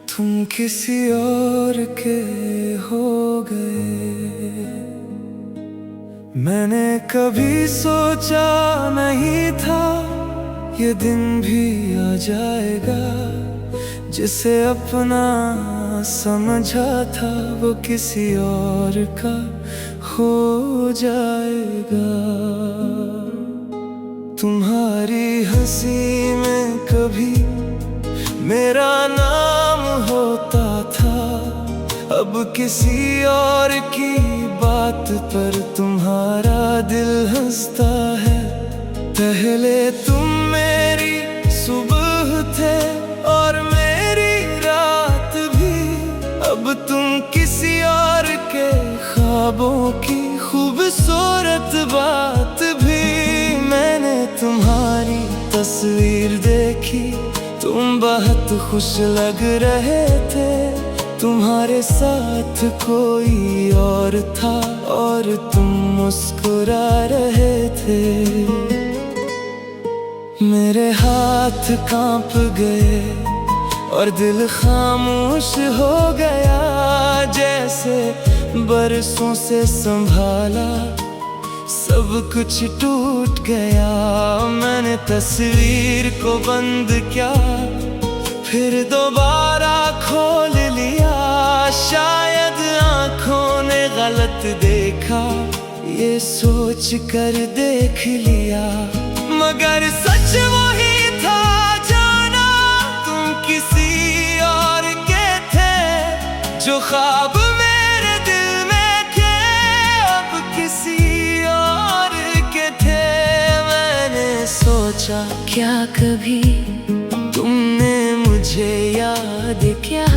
तुम किसी और के हो गए। मैंने कभी सोचा नहीं था ये दिन भी आ जाएगा। जिसे अपना समझा था वो किसी और का हो जाएगा। तुम्हारी हंसी में कभी मेरा नाम होता था, अब किसी और की बात पर तुम्हारा दिल हंसता है। पहले तुम मेरी सुबह थे और मेरी रात भी, अब तुम किसी और के ख्वाबों की खूबसूरत बात भी। मैंने तुम्हारी तस्वीर देखी, तुम बहुत खुश लग रहे थे। तुम्हारे साथ कोई और था और तुम मुस्कुरा रहे थे। मेरे हाथ कांप गए और दिल खामोश हो गया। जैसे बरसों से संभाला सब कुछ टूट गया। मैंने तस्वीर को बंद किया, फिर दोबारा खोल लिया। शायद आँखों ने गलत देखा, ये सोच कर देख लिया। मगर सच वही था जाना, तुम किसी और के थे। जो ख्वाब मेरे दिल में थे अब किसी और के थे। मैंने सोचा क्या कभी तुमने मुझे याद किया,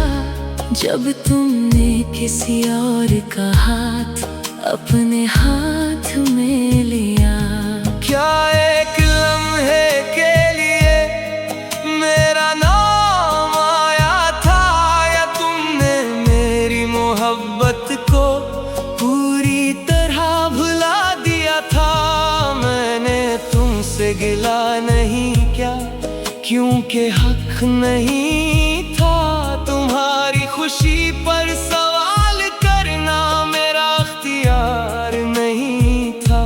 जब तुमने किसी और का हाथ अपने हाथ में लिया। क्या एक लम्हे के लिए मेरा नाम आया था, या तुमने मेरी मोहब्बत को पूरी तरह भुला दिया था। मैंने तुमसे गिला नहीं किया, क्योंकि हक नहीं था। तुम्हारी खुशी पर सवाल करना मेरा अख्तियार नहीं था।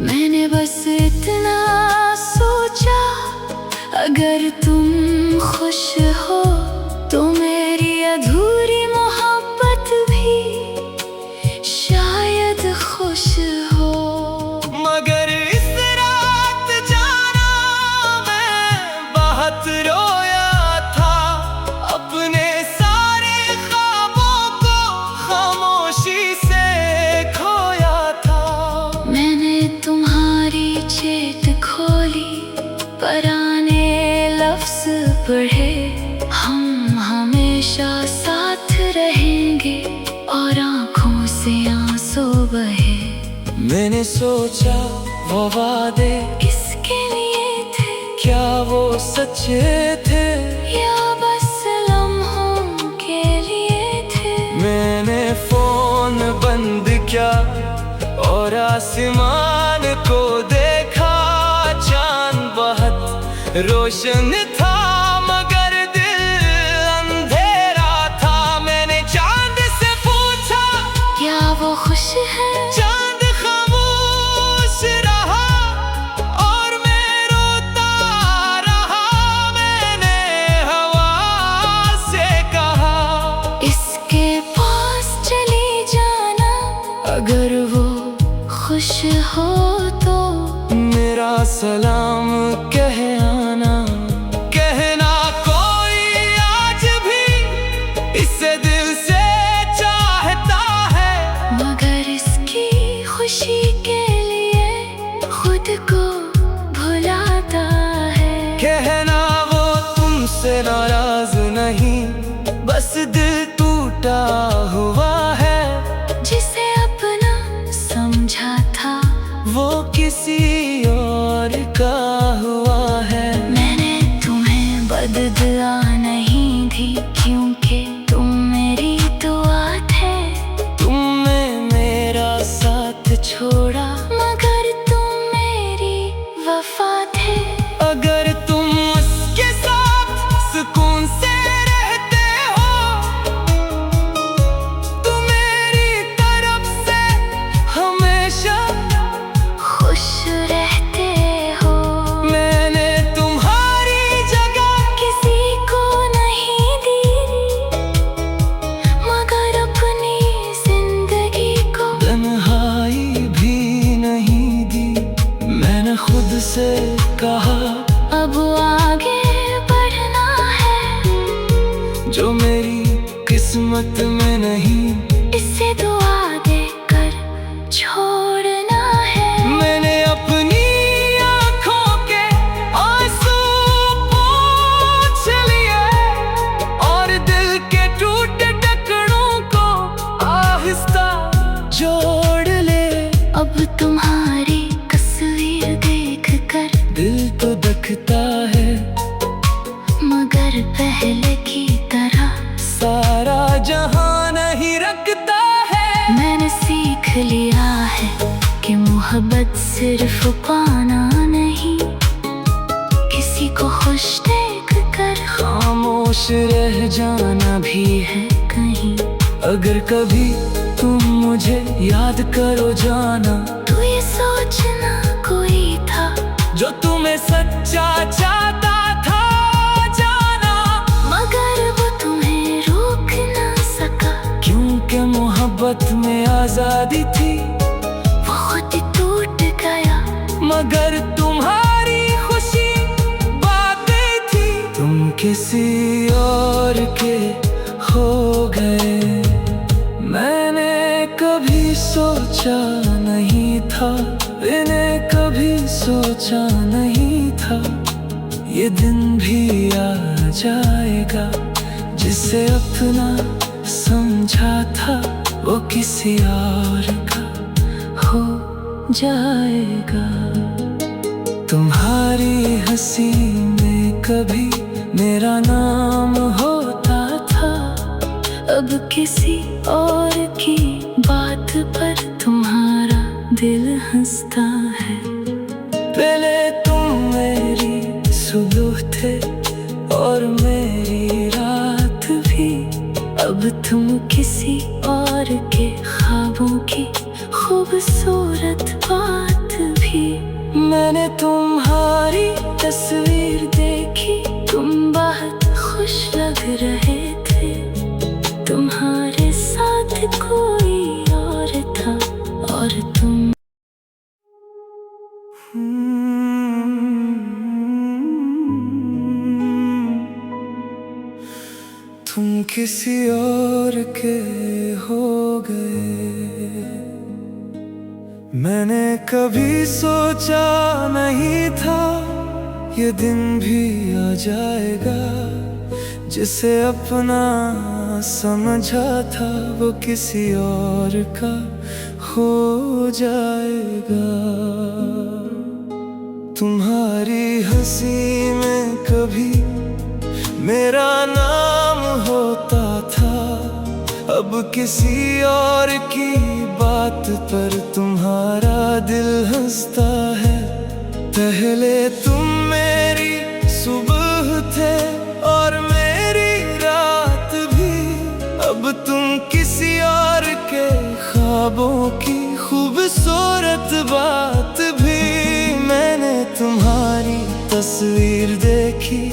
मैंने बस इतना सोचा, अगर तुम खुश हो तो मेरी अधूरी मोहब्बत भी शायद खुश हो। मगर इस रात जाना मैं बहुत रोया था। अपने सारे ख्वाबों को खामोशी से खोया था। मैंने तुम्हारी चेट खोली, पुराने लफ्ज पढ़े। हम हमेशा साथ रहेंगे और आँखों से आंसू बहे। मैंने सोचा वो वादे किसके लिए थे, क्या वो सच्चे थे, या बस लम्हों के लिए थे। मैंने फोन बंद किया और आसमान को देखा। चांद बहुत रोशन था मगर दिल अंधेरा था। मैंने चांद से पूछा क्या वो खुश है। चांद खामोश रहा और मैं रोता रहा। मैंने हवा से कहा इसके पास चली जाना, अगर वो खुश हो तो मेरा सलाम कह आना। कहना कोई आज भी इसे दिल से चाहता है, मगर इसकी खुशी के लिए खुद को भुलाता है। कहना वो तुमसे नाराज नहीं, बस दिल टूटा हुआ है। जिसे अपना समझा था वो किसी और का हुआ है। मैंने तुम्हें बददुआ नहीं दी, क्योंकि तुम मेरी दुआ थे। तुमने मेरा साथ छोड़ा, मगर तुम मेरी से कहा अब आगे बढ़ना है, जो मेरी किस्मत में नहीं इससे दुआ देकर छोड़ना है। मैंने अपनी आँखों के आंसू पोंछ लिए और दिल के टूटे टुकड़ों को आहिस्ता जोड़ ले। अब तुम्हारी तस्वीर देखकर दिल तो धड़कता है, मगर पहले की तरह सारा जहां नहीं रखता है। मैंने सीख लिया है कि मोहब्बत सिर्फ पाना नहीं, किसी को खुश देख कर खामोश रह जाना भी है कहीं। अगर कभी तुम मुझे याद करो जाना, तू ये सोचना कोई था जो तुम्हें सच्चा चाहता था जाना, मगर वो तुम्हें रोक ना सका, क्योंकि मोहब्बत में आजादी थी। वो खुद टूट गया मगर तुम्हारी खुशी बातें थी। तुम किसी और के हो गए, मैंने कभी सोचा नहीं था, मैंने कभी सोचा नहीं था ये दिन भी आ जाएगा। जिसे अपना समझा था वो किसी और का हो जाएगा। तुम्हारी हंसी में कभी मेरा नाम होता था, अब किसी और की बात पर तुम्हारा दिल हंसता है। पहले तुम मेरी सुबह थे और मेरी रात भी, अब तुम किसी और के ख्वाबों की खूबसूरत बात भी। मैंने तुम्हारी तस्वीर देखी, तुम बहुत खुश लग रहे थे, तुम्हारे साथ कोई और था और तुम किसी और के हो गए। मैंने कभी सोचा नहीं था ये दिन भी आ जाएगा। जिसे अपना समझा था वो किसी और का हो जाएगा। तुम्हारी हंसी में कभी मेरा नाम होता था, अब किसी और की बात पर तुम्हारा दिल हंसता है। पहले तुम मेरी सुबह थे और मेरी रात भी, अब तुम किसी और के ख्वाबों की खूबसूरत बात भी। मैंने तुम्हारी तस्वीर देखी,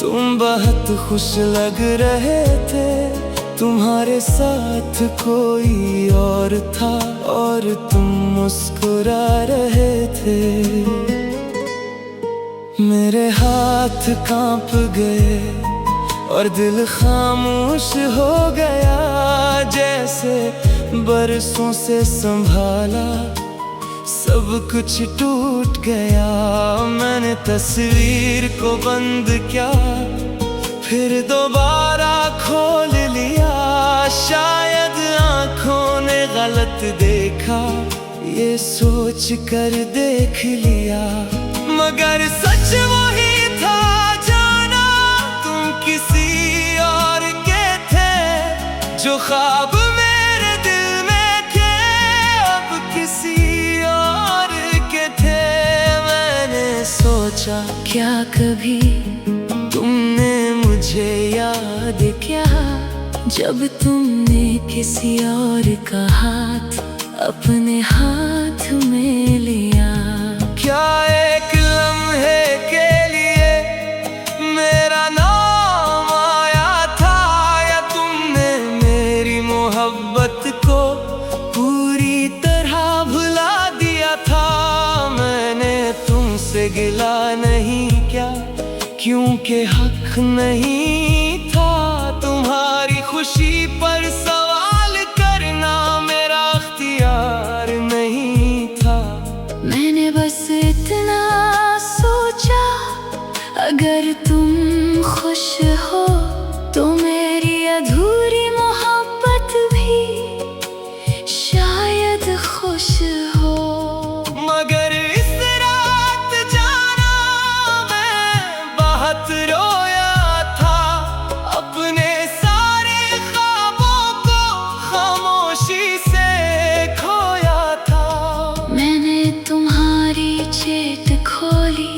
तुम बहुत खुश लग रहे थे, तुम्हारे साथ कोई और था और तुम मुस्कुरा रहे थे। मेरे हाथ कांप गए और दिल खामोश हो गया, जैसे बरसों से संभाला सब कुछ टूट गया। मैंने तस्वीर को बंद किया, फिर दोबारा खोल लिया। शायद आँखों ने गलत देखा, ये सोच कर देख लिया, मगर सच वही था जाना तुम किसी और के थे। जो ख्वाब मेरे दिल में थे अब किसी और के थे। मैंने सोचा क्या कभी तुमने मुझे याद क्या, जब तुमने किसी और का हाथ अपने हाथ में लिया। क्या एक लम्हे के लिए मेरा नाम आया था, या तुमने मेरी मोहब्बत को पूरी तरह भुला दिया था। मैंने तुमसे गिला नहीं क्या, क्योंकि हक नहीं था तुम्हारी खुशी पर सवाल करना मेरा अख्तियार नहीं था। मैंने बस इतना सोचा, अगर तुम खुश हो तो मेरी अधूरी मोहब्बत भी शायद खुश हो। मगर इस रात जाना मैं बहुत रोया था, अपने सारे ख्वाबों को खामोशी से खोया था। मैंने तुम्हारी चेट खोली,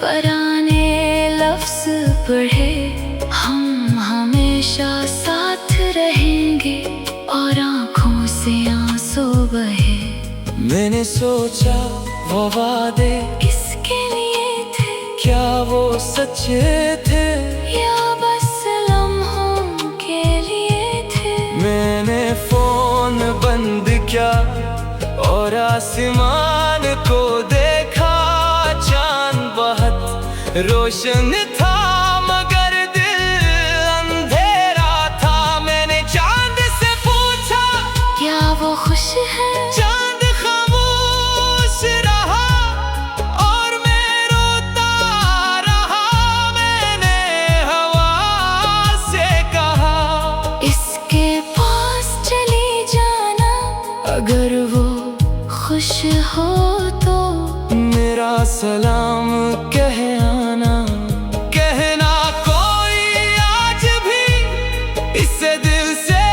पराने लफ्ज पढ़े, हम हमेशा साथ रहेंगे और आंखों से आंसू बहे। मैंने सोचा वो वादे किसके लिए थे, क्या वो सच्चे थे या बस लम्हों के लिए थे। मैंने फोन बंद किया और आसमान को देखा, चांद बहुत रोशन था मगर दिल अंधेरा था। मैंने चांद से पूछा क्या वो खुश है, चांद खामोश रहा और मैं रोता रहा। मैंने हवा से कहा इसके पास चली जाना, अगर वो खुश हो तो मेरा सलाम कह आना। कहना कोई आज भी इसे दिल से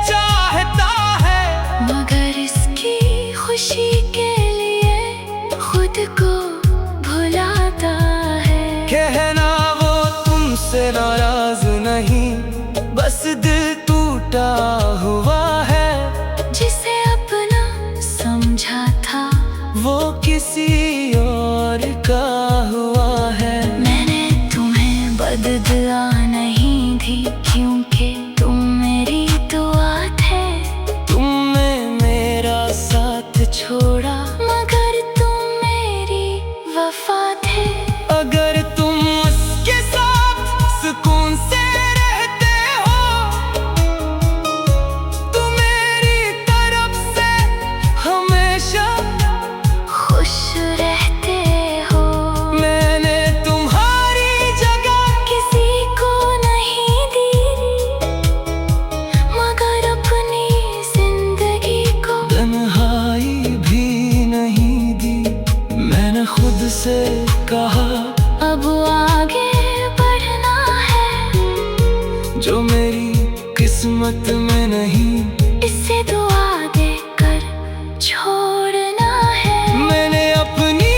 चाहता है, मगर इसकी खुशी के लिए खुद को भुलाता है। कहना वो तुमसे नाराज नहीं, बस दिल टूटा हुआ है। जिसे अपना समझा था वो किसी और का हुआ है। मैंने तुम्हें बददुआ नहीं दी, क्योंकि तुम मेरी दुआ थे। तुमने मेरा साथ छोड़ा मगर तुम मेरी वफा थे। अगर तुम उसके साथ सुकून से रहते हो तो मेरी तरफ से हमेशा खुश रहते हो। मैंने तुम्हारी जगह किसी को नहीं दी, मगर अपनी जिंदगी को तन्हाई भी नहीं दी। मैंने खुद से कहा अब आगे बढ़ना है, जो मेरी किस्मत में नहीं इससे दुआ देकर छोड़ना है। मैंने अपनी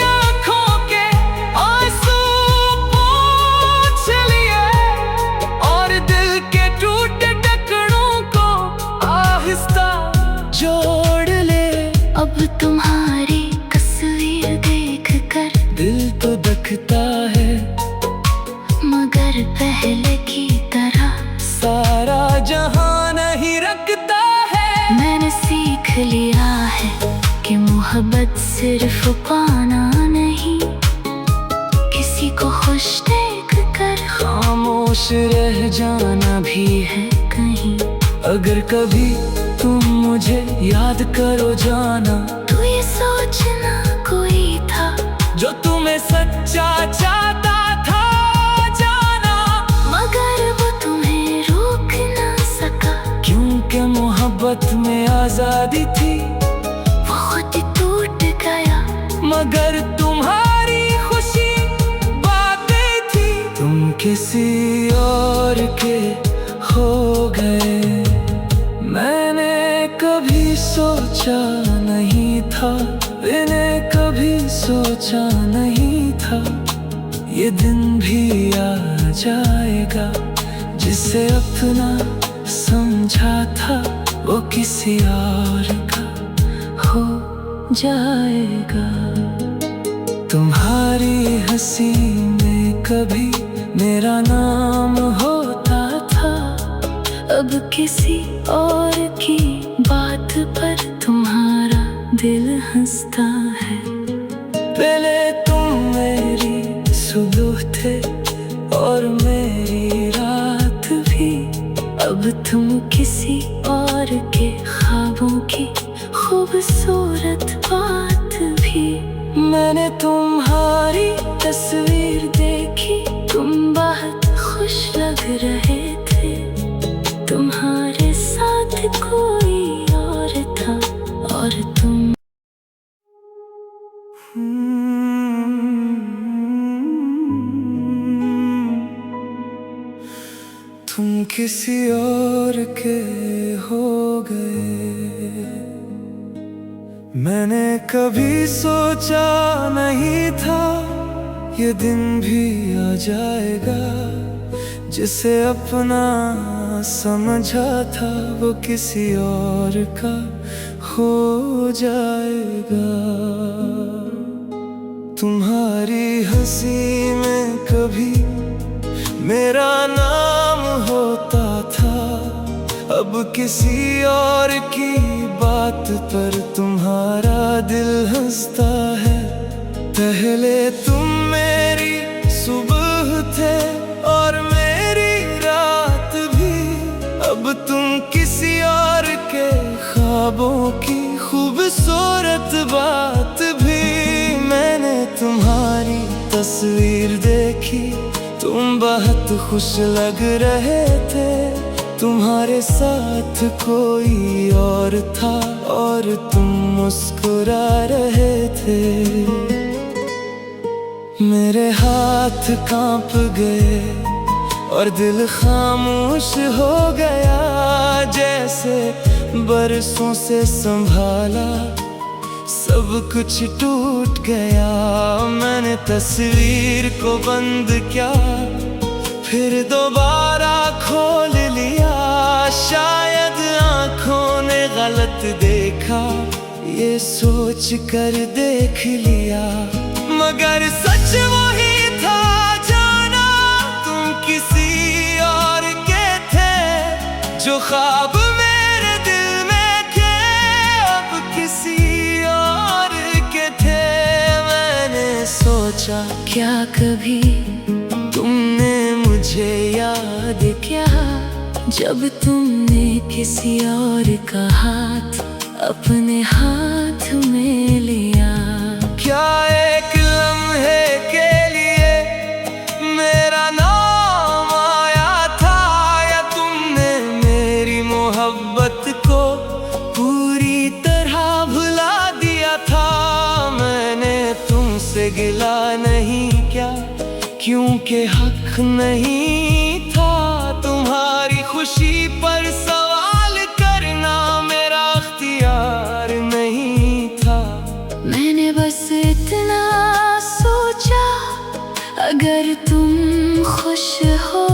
आँखों के आंसू पोंछ लिए और दिल के टूटे टुकड़ों को आहिस्ता जोड़ ले। अब तुम्हारी तस्वीर देखकर दिल तो दखता है मगर पहले की तरह सारा जहां नहीं रखता है। मैंने सीख लिया है कि मोहब्बत सिर्फ पाना नहीं, किसी को खुश देख कर खामोश रह जाना भी है कहीं। अगर कभी तुम मुझे याद करो जाना, तू ये सोचना कोई था जो तुम्हें सच्चा चाहता था जाना, मगर वो तुम्हें रोक ना सका। क्योंकि मोहब्बत में आजादी थी वो खुद टूट गया, मगर तुम्हारी खुशी बातें थी। तुम किसी और के हो गए, मैंने कभी सोचा नहीं था, मैंने कभी सोचा नहीं था ये दिन भी आ जाएगा। जिसे अपना समझा था वो किसी और का हो जाएगा। तुम्हारी हंसी में कभी मेरा नाम होता था, अब किसी और की बात पर तुम्हारा दिल हंसता है। पहले तुम अब तुम किसी और के ख्वाबों की खूबसूरत बात भी। मैंने तुम्हारी तस्वीर देखी, तुम बहुत खुश लग रहे थे, तुम्हारे साथ कोई और था और तुम। तुम किसी और के हो गए। मैंने कभी सोचा नहीं था ये दिन भी आ जाएगा, जिसे अपना समझा था वो किसी और का हो जाएगा। तुम्हारी हंसी में कभी मेरा नाम होता था, अब किसी और की बात पर तुम्हारा दिल हंसता है। पहले तुम मेरी सुबह थे और मेरी रात भी, अब तुम किसी और के ख्वाबों की खूबसूरत बात भी। मैंने तुम्हारी तस्वीर देखी, तुम बहुत खुश लग रहे थे, तुम्हारे साथ कोई और था और तुम मुस्कुरा रहे थे। मेरे हाथ कांप गए और दिल खामोश हो गया, जैसे बरसों से संभाला सब कुछ टूट गया। मैंने तस्वीर को बंद किया, फिर दोबारा खोल लिया। शायद आँखों ने गलत देखा, ये सोच कर देख लिया, मगर सच वही था जाना तुम किसी और के थे। जो ख्वाब मेरे दिल में थे अब किसी और के थे। मैंने सोचा क्या कभी तुमने मुझे याद क्या, जब तुमने किसी और का हाथ अपने हाथ में लिया। क्या एक लम्हे के लिए मेरा नाम आया था, या तुमने मेरी मोहब्बत को पूरी तरह भुला दिया था। मैंने तुमसे गिला नहीं किया, क्योंकि हक नहीं था तुम्हारी खुशी पर सवाल करना, मेरा अख्तियार नहीं था। मैंने बस इतना सोचा, अगर तुम खुश हो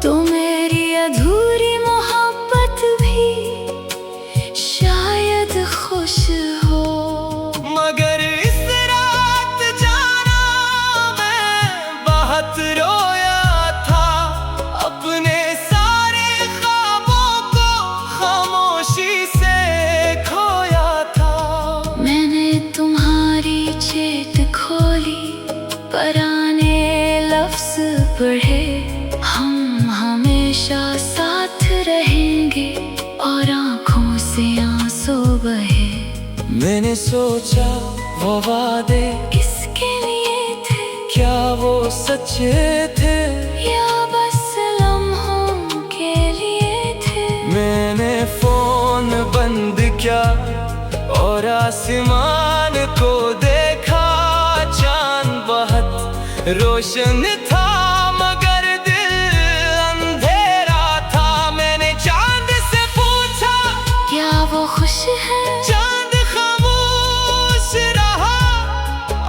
तो मेरी अधूरी मोहब्बत भी शायद खुश हो। मगर इस रात जाना मैं बहुत रोया था, अपने सारे ख्वाबों को खामोशी से खोया था। मैंने तुम्हारी चेट खोली, पुराने लफ्ज पढ़े, हम हमेशा साथ रहेंगे और आँखों से आंसू बहे। मैंने सोचा वो वादे किसके लिए थे, क्या वो सच्चे थे या बस लम्हों के लिए थे। मैंने फोन बंद किया और आसमान को देखा, चांद बहुत रोशन था मगर दिल अंधेरा था। मैंने चांद से पूछा क्या वो खुश है, चांद खामोश रहा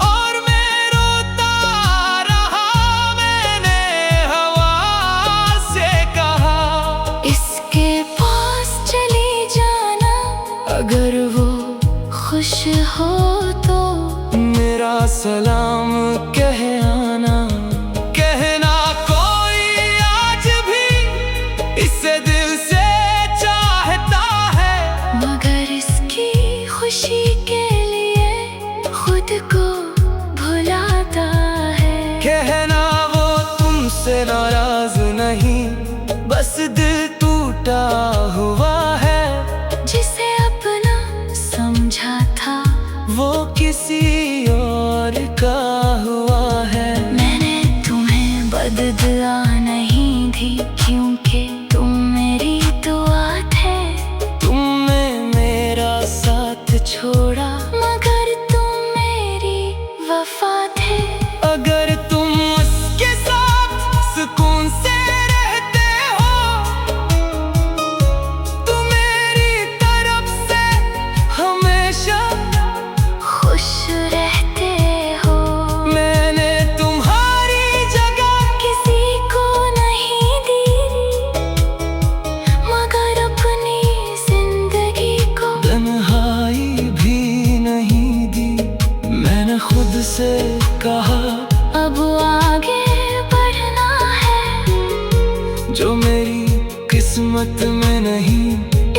और मैं रोता रहा। मैंने हवा से कहा इसके पास चली जाना, अगर वो खुश हो तो मेरा सलाम कह आना। कहना कोई आज भी इसे दिल से चाहता है, मगर इसकी खुशी के लिए खुद को भुलाता है। कहना वो तुमसे नाराज नहीं, बस दिल टूटा टूटा हुआ है। जिसे अपना समझा था वो किसी और का हुआ है। मैंने तुम्हें बदला नहीं दी, क्योंकि तुम मेरी दुआ थे। तुमने मेरा साथ छोड़ा, मगर तुम मेरी वफा थे। अगर तुम उसके साथ सुकून से रहते हो, तो मेरी तरफ से हमेशा खुश रहते हो। मैंने तुम्हारी जगह किसी को नहीं दी, मगर अपनी जिंदगी को तन्हाई भी नहीं दी। मैंने खुद से कहा अब आगे बढ़ना है। जो मेरी किस्मत में नहीं,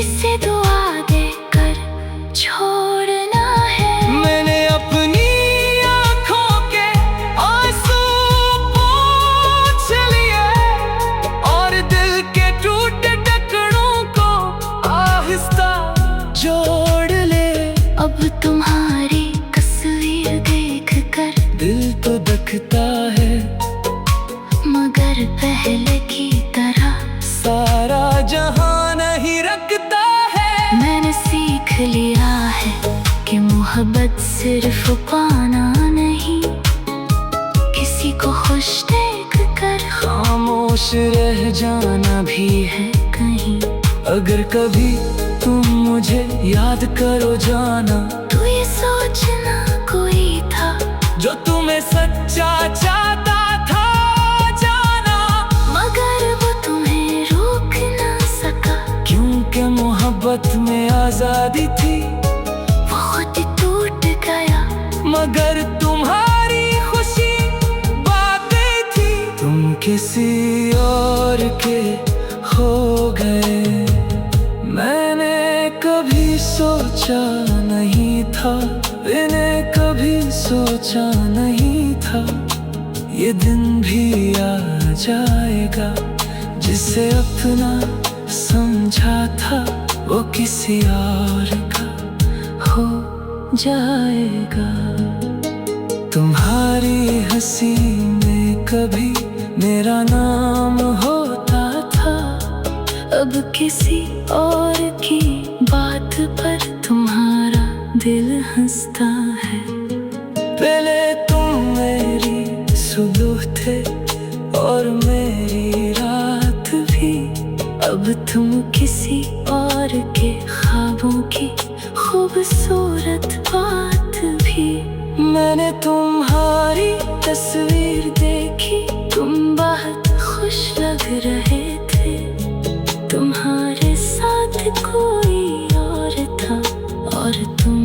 इससे दुआ देकर छोड़ना है। मैंने अपनी आँखों के आंसू पोंछ लिए और दिल के टूटे टुकड़ों को आहिस्ता जोड़ ले। अब तुम्हारी तस्वीर देखकर दिल तो दखता है, मगर पहले की तरह सारा जहां नहीं रखता है। मैंने सीख लिया है कि मोहब्बत सिर्फ पाना नहीं, किसी को खुश देख कर खामोश रह जाना भी है कहीं। अगर कभी तुम मुझे याद करो जाना, तू ये सोचना कोई था जो तुम्हें सच्चा चाहता था जाना। मगर वो तुम्हें रोक ना सका, क्योंकि मोहब्बत में आजादी थी, वो खुद टूट गया। मगर तुम्हारी खुशी बातें थी। तुम किसी और के हो गए, मैंने कभी सोचा नहीं था, मैंने कभी सोचा नहीं था ये दिन भी आ जाएगा। जिसे अपना समझा था वो किसी और का हो जाएगा। तुम्हारी हंसी में कभी मेरा नाम होता था, अब किसी और की बात पर तुम्हारा दिल हंसता है। पहले तुम मेरी सुबह थे और मेरी रात भी, अब तुम किसी और के ख्वाबों की खूबसूरत बात भी। मैंने तुम्हारी तस्वीर देखी, तुम बहुत खुश लग रहे थे। तुम्हारे साथ कोई और था और तुम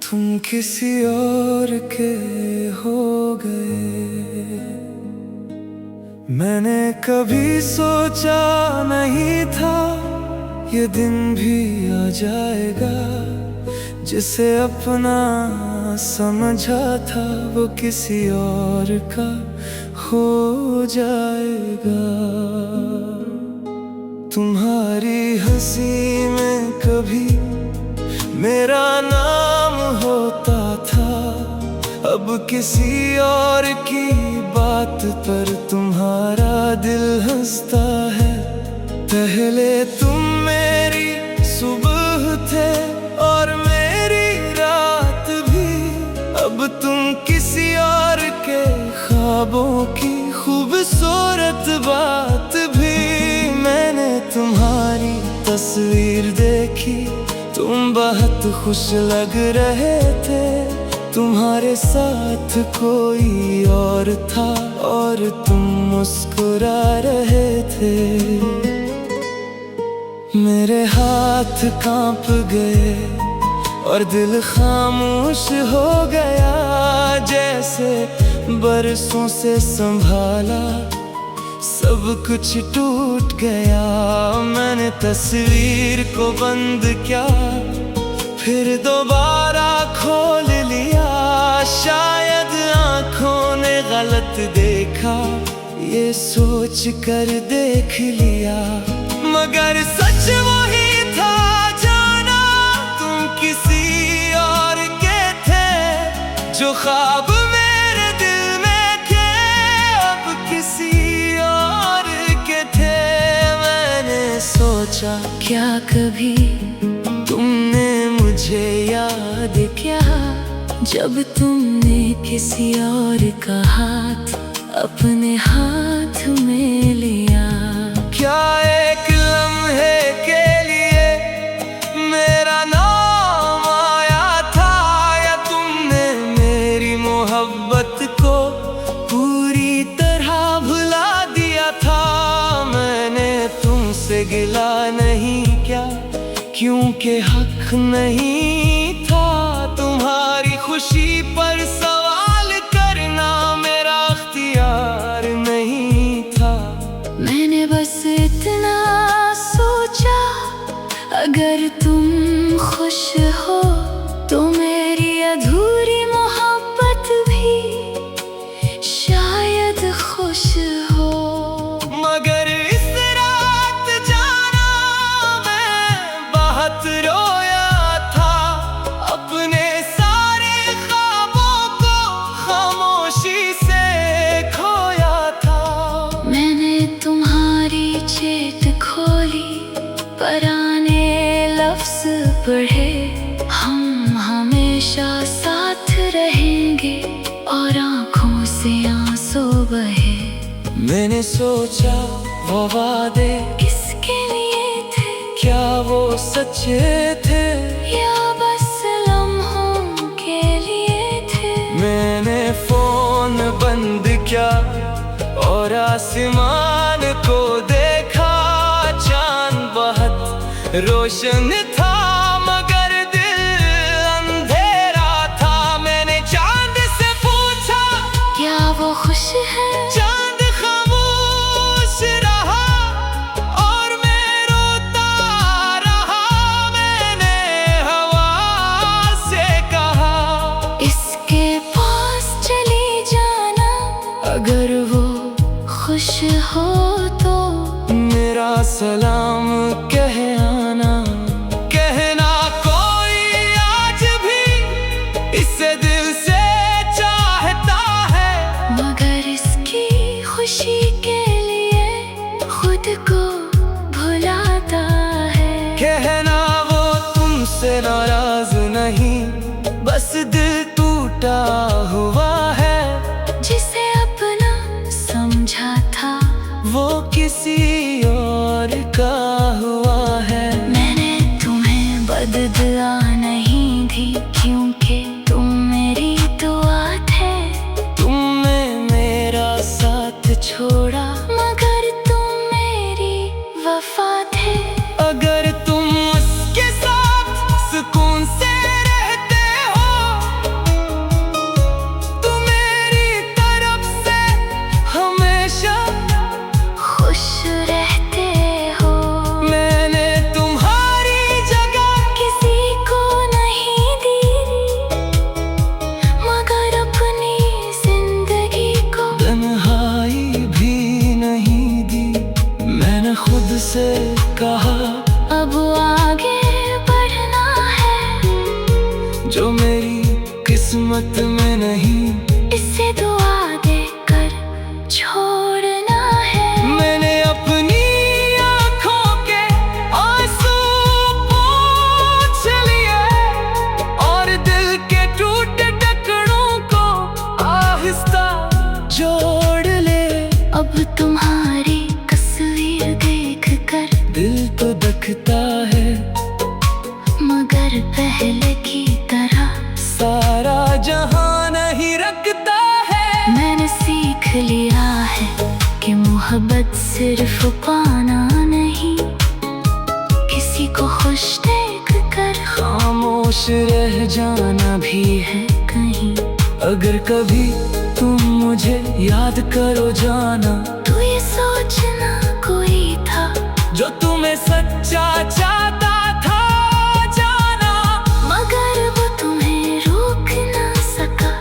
तुम किसी और के हो गए। मैंने कभी सोचा नहीं था ये दिन भी आ जाएगा। जिसे अपना समझा था वो किसी और का हो जाएगा। तुम्हारी हंसी में कभी मेरा नाम होता था, अब किसी और की बात पर तुम्हारा दिल हंसता है। पहले तुम मेरी सुबह थे और मेरी रात भी, अब तुम किसी और के ख्वाबों की खूबसूरत बात भी। मैंने तुम्हारी तस्वीर देखी, तुम बहुत खुश लग रहे थे। तुम्हारे साथ कोई और था और तुम मुस्कुरा रहे थे। मेरे हाथ कांप गए और दिल खामोश हो गया। जैसे बरसों से संभाला सब कुछ टूट गया। मैंने तस्वीर को बंद किया, फिर दोबारा खोल लिया। शायद आंखों ने गलत देखा, ये सोच कर देख लिया, मगर सच वही था जाना तुम किसी और के थे। जो ख्वाब मेरे दिल में थे अब किसी और के थे। मैंने सोचा क्या कभी तुमने मुझे याद किया, जब तुमने किसी और का हाथ अपने हाथ में लिया। क्या एक लम्हे के लिए मेरा नाम आया था, या तुमने मेरी मोहब्बत को पूरी तरह भुला दिया था। मैंने तुमसे गिला नहीं किया, क्योंकि हक नहीं था तुम्हारी खुशी पर सवाल करना, मेरा अख्तियार नहीं था। मैंने बस इतना सोचा, अगर तुम खुश हो तो मेरी अधूरी मोहब्बत भी शायद खुश हो। मगर इस रात जाना मैं बहुत रोया था, अपने सारे ख्वाबों को खामोशी से खोया था। मैंने तुम्हारी चेट खोली, पुराने लफ्ज पढ़े, हम हमेशा साथ रहेंगे और आंखों से आंसू बहे। मैंने सोचा वो वादे किसके लिए थे, क्या वो सच्चे थे, या बस लम्हों के लिए थे। मैंने फोन बंद किया और आसमान को देखा, चांद बहुत रोशन था मगर दिल अंधेरा था। मैंने चांद से पूछा क्या वो खुश है, चांद खामोश रहा और मैं रोता रहा। मैंने हवा से कहा इसके पास चली जाना, अगर वो खुश हो तो मेरा सलाम कह आना। कहना कोई आज भी इसे दिल से चाहता है, मगर इसकी खुशी के लिए खुद को भुलाता है। कहना वो तुमसे नाराज नहीं, बस दिल टूटा हुआ है। जिसे अपना समझा था वो किसी और का हुआ है। मैंने तुम्हें बददुआ नहीं दी, क्योंकि तुम मेरी दुआ थे। तुमने मेरा साथ छोड़ा, मगर तुम मेरी वफा थे। अगर तुम उसके साथ सुकून से रहते हो तो मेरी तरफ से हमेशा खुश रहते हो। मैंने तुम्हारी जगह किसी को नहीं दी, मगर अपनी जिंदगी को तन्हाई भी नहीं दी। मैंने खुद से कहा अब आगे बढ़ना है, जो मेरी किस्मत में नहीं इसे दुआ देकर छोड़ना है। मैंने अपनी आँखों के आंसू पोंछ लिए और दिल के टूटे टुकड़ों को आहिस्ता जोड़ ले। अब तुम्हारी तस्वीर देख कर दिल तो दखता है, मगर पहले की तरह सारा जहां नहीं रखता है। मैंने सीख लिया है कि मोहब्बत सिर्फ पाना नहीं, किसी को खुश देख कर खामोश रह जाना भी है कहीं। अगर कभी तुम मुझे याद करो जाना, तू ये सोचना कोई था जो तुम्हें सच्चा चाहता था जाना, मगर वो तुम्हें रोक ना सका।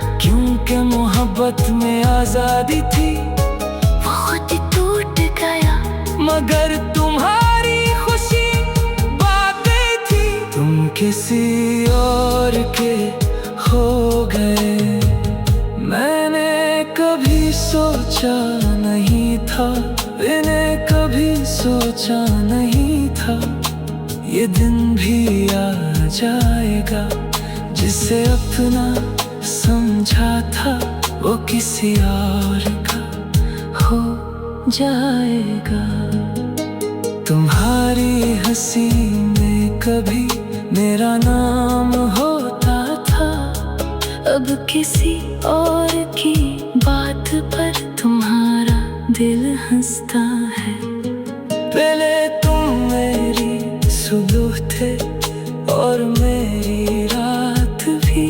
मोहब्बत में आजादी थी, वो खुद टूट गया। मगर तुम्हारी खुशी बातें थी। तुम किसी और के हो गए, मैंने कभी सोचा नहीं था, मैंने कभी सोचा नहीं था ये दिन भी आ जाएगा। जिसे अपना समझा था वो किसी और का हो जाएगा। तुम्हारी हंसी में कभी मेरा नाम होता था, अब किसी और की बात पर तुम्हारा दिल हंसता है। पहले तुम मेरी सुबह थे और मेरी रात भी,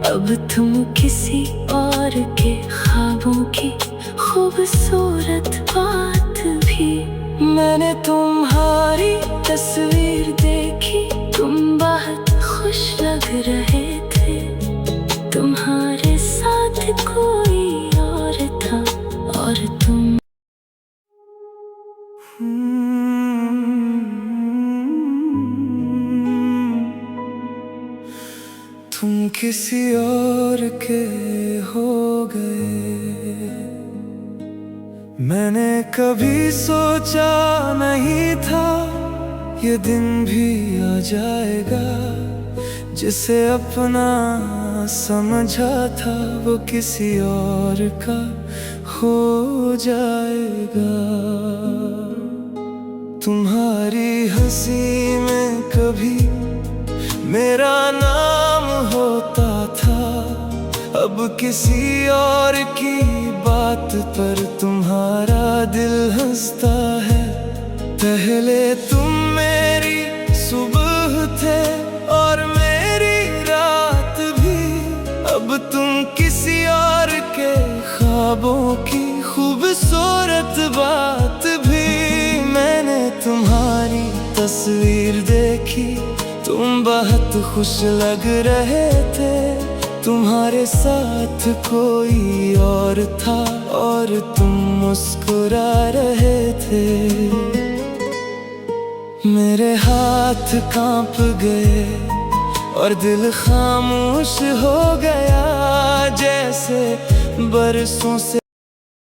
अब तुम किसी और के ख्वाबों की खूबसूरत बात भी। मैंने तुम्हारी तस्वीर देखी, तुम बहुत खुश लग रहे थे। तुम्हारे साथ कोई और था और तुम किसी और के हो गए। मैंने कभी सोचा नहीं था ये दिन भी आ जाएगा। जिसे अपना समझा था वो किसी और का हो जाएगा। तुम्हारी हंसी में कभी मेरा नाम होता था, अब किसी और की बात पर तुम्हारा दिल हंसता है। पहले तुम मेरी सुबह थे और मेरी रात भी, अब तुम किसी और के ख्वाबों की खूबसूरत बात भी। मैंने तुम्हारी तस्वीर देखी, तुम बहुत खुश लग रहे थे। तुम्हारे साथ कोई और था और तुम मुस्कुरा रहे थे। मेरे हाथ कांप गए और दिल खामोश हो गया, जैसे बरसों से